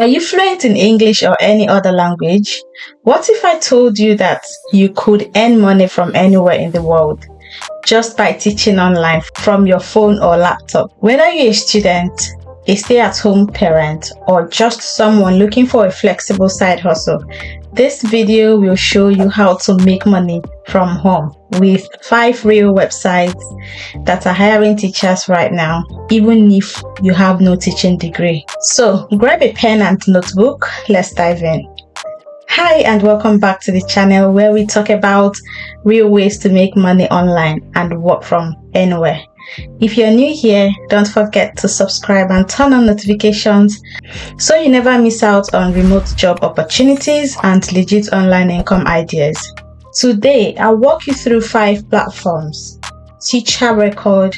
Are you fluent in English or any other language? What if I told you that you could earn money from anywhere in the world just by teaching online from your phone or laptop? Whether you're a student, a stay-at-home parent, or just someone looking for a flexible side hustle, this video will show you how to make money from home with 5 real websites that are hiring teachers right now, even if you have no teaching degree. So grab a pen and notebook, let's dive in. Hi and welcome back to the channel where we talk about real ways to make money online and work from anywhere. If you're new here, don't forget to subscribe and turn on notifications so you never miss out on remote job opportunities and legit online income ideas. Today, I'll walk you through 5 platforms: Teacher Record,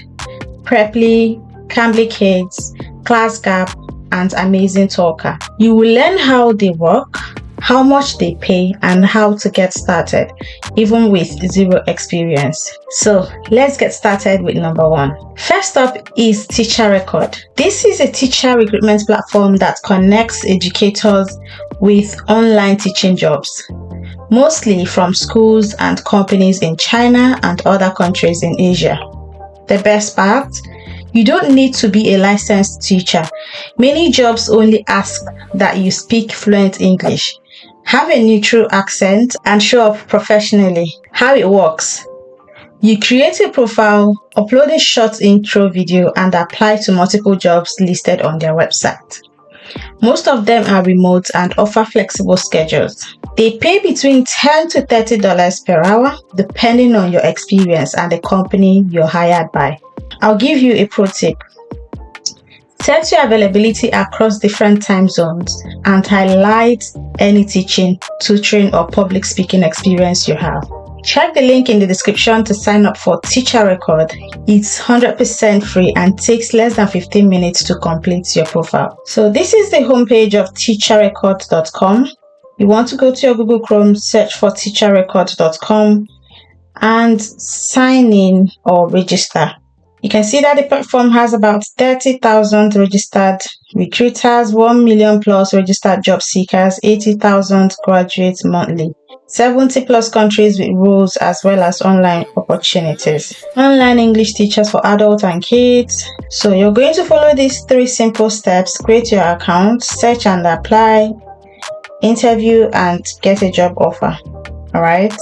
Preply, Cambly Kids, ClassGap, and Amazing Talker. You will learn how they work, how much they pay, and how to get started, even with zero experience. So let's get started with number 1. First up is Teacher Record. This is a teacher recruitment platform that connects educators with online teaching jobs, mostly from schools and companies in China and other countries in Asia. The best part? You don't need to be a licensed teacher. Many jobs only ask that you speak fluent English, have a neutral accent, and show up professionally. How it works: you create a profile, upload a short intro video, and apply to multiple jobs listed on their website. Most of them are remote and offer flexible schedules. They pay between $10 to $30 per hour, depending on your experience and the company you're hired by. I'll give you a pro tip. Set your availability across different time zones and highlight any teaching, tutoring, or public speaking experience you have. Check the link in the description to sign up for Teacher Record. It's 100% free and takes less than 15 minutes to complete your profile. So this is the homepage of teacherrecord.com. You want to go to your Google Chrome, search for teacherrecord.com and sign in or register. You can see that the platform has about 30,000 registered recruiters, 1 million plus registered job seekers, 80,000 graduates monthly, 70 plus countries with roles as well as online opportunities. Online English teachers for adults and kids. So you're going to follow these 3 simple steps: create your account, search and apply, interview, and get a job offer. Alright,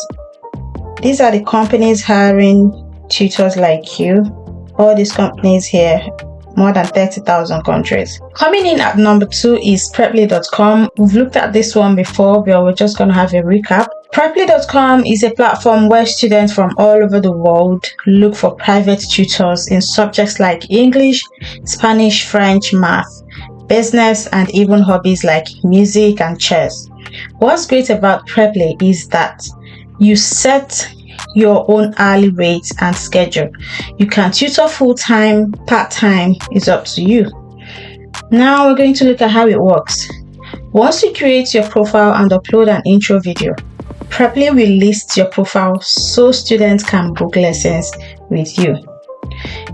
these are the companies hiring tutors like you. All these companies here, more than 30,000 countries. Coming in at number 2 is Preply.com. We've looked at this one before, but we're just going to have a recap. Preply.com is a platform where students from all over the world look for private tutors in subjects like English, Spanish, French, math, business, and even hobbies like music and chess. What's great about Preply is that you set your own hourly rate and schedule. You can tutor full-time, part-time, is up to you. Now we're going to look at how it works. Once you create your profile and upload an intro video, Preply will list your profile so students can book lessons with you.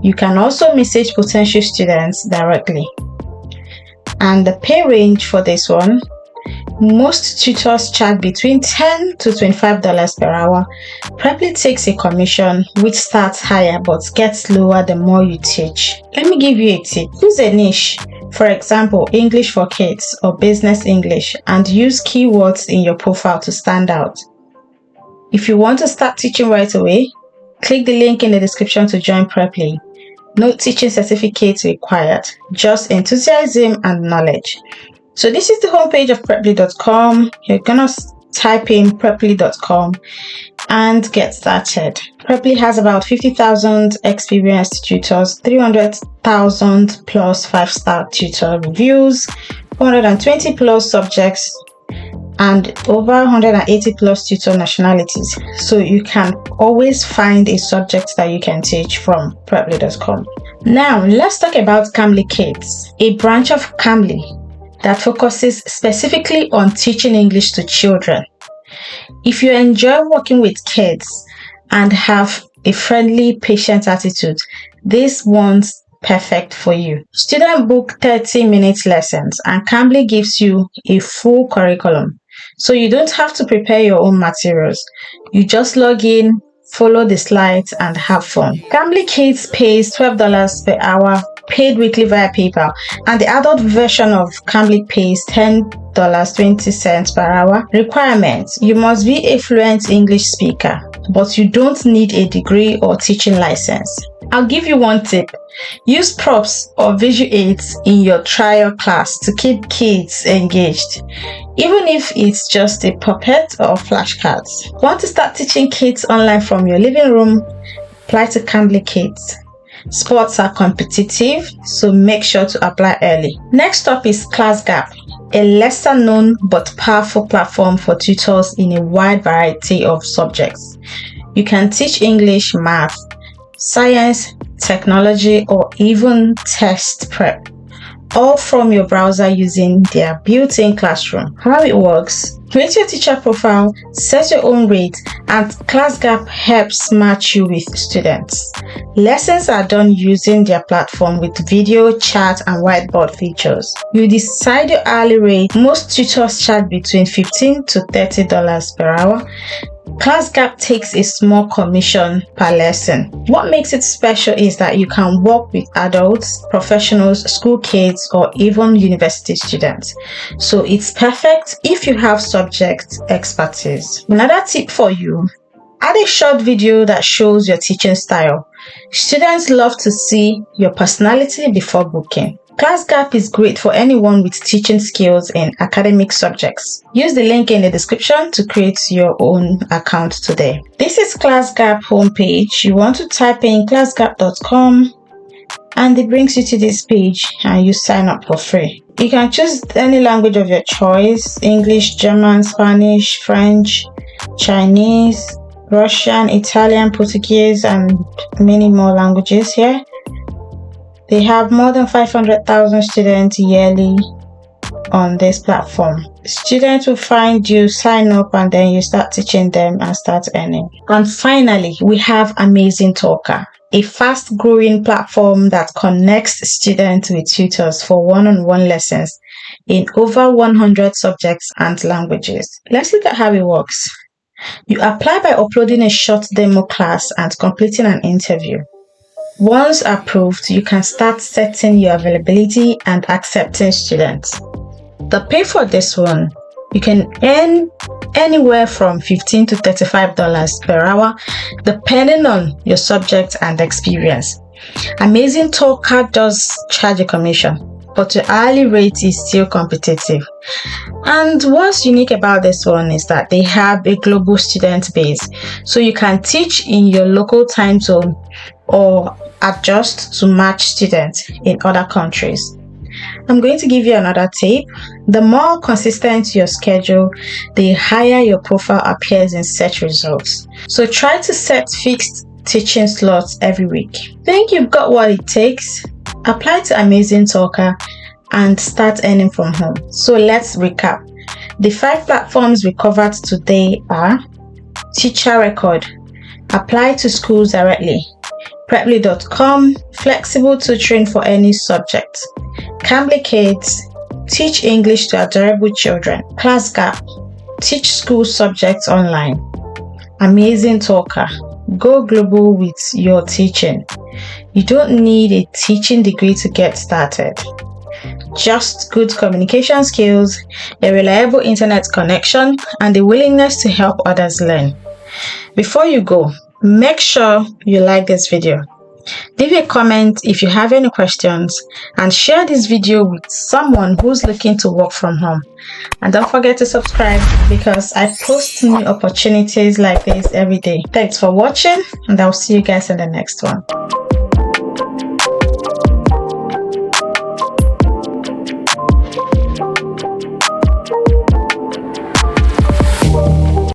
You can also message potential students directly. And the pay range for this one: most tutors charge between $10 to $25 per hour. Preply takes a commission which starts higher but gets lower the more you teach. Let me give you a tip. Choose a niche, for example, English for kids or business English, and use keywords in your profile to stand out. If you want to start teaching right away, click the link in the description to join Preply. No teaching certificates required, just enthusiasm and knowledge. So this is the homepage of Preply.com. You're gonna type in Preply.com and get started. Preply has about 50,000 experienced tutors, 300,000 plus 5-star tutor reviews, 420 plus subjects, and over 180 plus tutor nationalities. So you can always find a subject that you can teach from Preply.com. Now let's talk about Cambly Kids, a branch of Cambly that focuses specifically on teaching English to children. If you enjoy working with kids and have a friendly, patient attitude, this one's perfect for you. Student book 30-minute lessons, and Cambly gives you a full curriculum. So you don't have to prepare your own materials. You just log in, follow the slides, and have fun. Cambly Kids pays $12 per hour, paid weekly via PayPal, and the adult version of Cambly pays $10.20 per hour. Requirements: you must be a fluent English speaker, but you don't need a degree or teaching license. I'll give you one tip. Use props or visual aids in your trial class to keep kids engaged, even if it's just a puppet or flashcards. Want to start teaching kids online from your living room? Apply to Cambly Kids. Sports are competitive, so make sure to apply early. Next up is ClassGap, a lesser known but powerful platform for tutors in a wide variety of subjects. You can teach English, math, science, technology, or even test prep, all from your browser using their built-in classroom. How it works: create your teacher profile, set your own rate, and ClassGap helps match you with students. Lessons are done using their platform with video, chat, and whiteboard features. You decide your hourly rate. Most tutors charge between $15 to $30 per hour. ClassGap takes a small commission per lesson. What makes it special is that you can work with adults, professionals, school kids, or even university students. So it's perfect if you have subject expertise. Another tip for you: add a short video that shows your teaching style. Students love to see your personality before booking. ClassGap is great for anyone with teaching skills in academic subjects. Use the link in the description to create your own account today. This is ClassGap homepage. You want to type in classgap.com and it brings you to this page and you sign up for free. You can choose any language of your choice: English, German, Spanish, French, Chinese, Russian, Italian, Portuguese, and many more languages here. They have more than 500,000 students yearly on this platform. Students will find you, sign up, and then you start teaching them and start earning. And finally, we have Amazing Talker, a fast-growing platform that connects students with tutors for one-on-one lessons in over 100 subjects and languages. Let's look at how it works. You apply by uploading a short demo class and completing an interview. Once approved, you can start setting your availability and accepting students. The pay for this one: you can earn anywhere from $15 to $35 per hour, depending on your subject and experience. Amazing Talker does charge a commission, but your hourly rate is still competitive. And what's unique about this one is that they have a global student base, so you can teach in your local time zone or adjust to match students in other countries. I'm going to give you another tip. The more consistent your schedule, the higher your profile appears in search results. So try to set fixed teaching slots every week. Think you've got what it takes? Apply to Amazing Talker and start earning from home. So let's recap. The 5 platforms we covered today are Teacher Record, apply to schools directly; Preply.com, flexible tutoring for any subject; Cambly Kids, teach English to adorable children; ClassGap, teach school subjects online; Amazing Talker, go global with your teaching. You don't need a teaching degree to get started. Just good communication skills, a reliable internet connection, and the willingness to help others learn. Before you go, make sure you like this video. Leave a comment if you have any questions, and share this video with someone who's looking to work from home. And don't forget to subscribe, because I post new opportunities like this every day. Thanks for watching, and I'll see you guys in the next one.